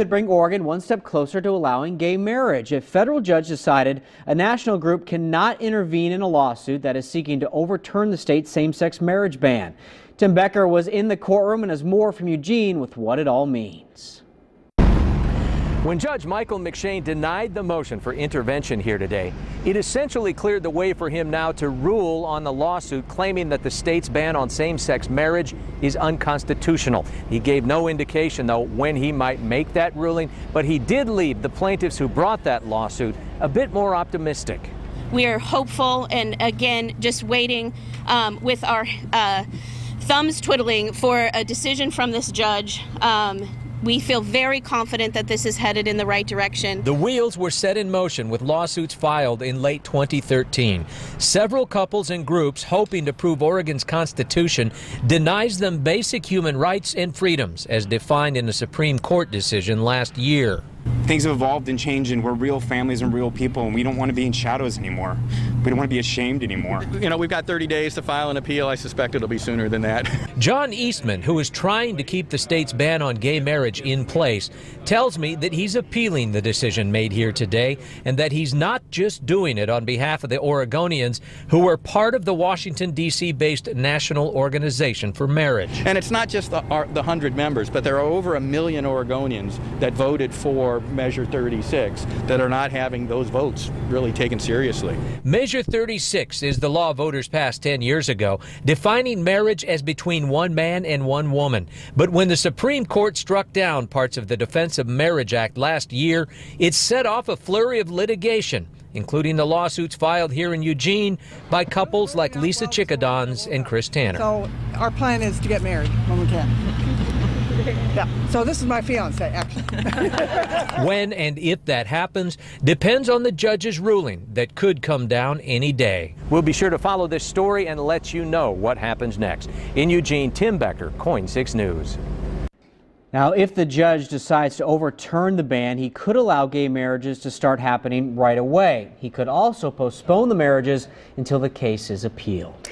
could bring Oregon one step closer to allowing gay marriage. A federal judge decided a national group cannot intervene in a lawsuit that is seeking to overturn the state's same-sex marriage ban. Tim Becker was in the courtroom and has more from Eugene with what it all means. When Judge Michael McShane denied the motion for intervention here today, it essentially cleared the way for him now to rule on the lawsuit claiming that the state's ban on same-sex marriage is unconstitutional. He gave no indication, though, when he might make that ruling, but he did leave the plaintiffs who brought that lawsuit a bit more optimistic. We are hopeful and, again, just waiting with our thumbs twiddling for a decision from this judge. We feel very confident that this is headed in the right direction. The wheels were set in motion with lawsuits filed in late 2013. Several couples and groups hoping to prove Oregon's Constitution denies them basic human rights and freedoms as defined in a Supreme Court decision last year. Things have evolved and changed, and we're real families and real people, and we don't want to be in shadows anymore. We don't want to be ashamed anymore. You know, we've got 30 days to file an appeal. I suspect it'll be sooner than that. John Eastman, who is trying to keep the state's ban on gay marriage in place, tells me that he's appealing the decision made here today and that he's not just doing it on behalf of the Oregonians who are part of the Washington, D.C.-based National Organization for Marriage. And it's not just the 100 members, but there are over 1 million Oregonians that voted for Measure 36 that are not having those votes really taken seriously. Measure 36 is the law voters passed 10 years ago, defining marriage as between one man and one woman. But when the Supreme Court struck down parts of the Defense of Marriage Act last year, it set off a flurry of litigation, including the lawsuits filed here in Eugene by couples like Lisa Chickadons and Chris Tanner. So our plan is to get married when we can. Yeah. So this is my fiance, actually. When and if that happens depends on the judge's ruling that could come down any day. We'll be sure to follow this story and let you know what happens next. In Eugene, Tim Becker, KOIN 6 News. Now, if the judge decides to overturn the ban, he could allow gay marriages to start happening right away. He could also postpone the marriages until the case is appealed.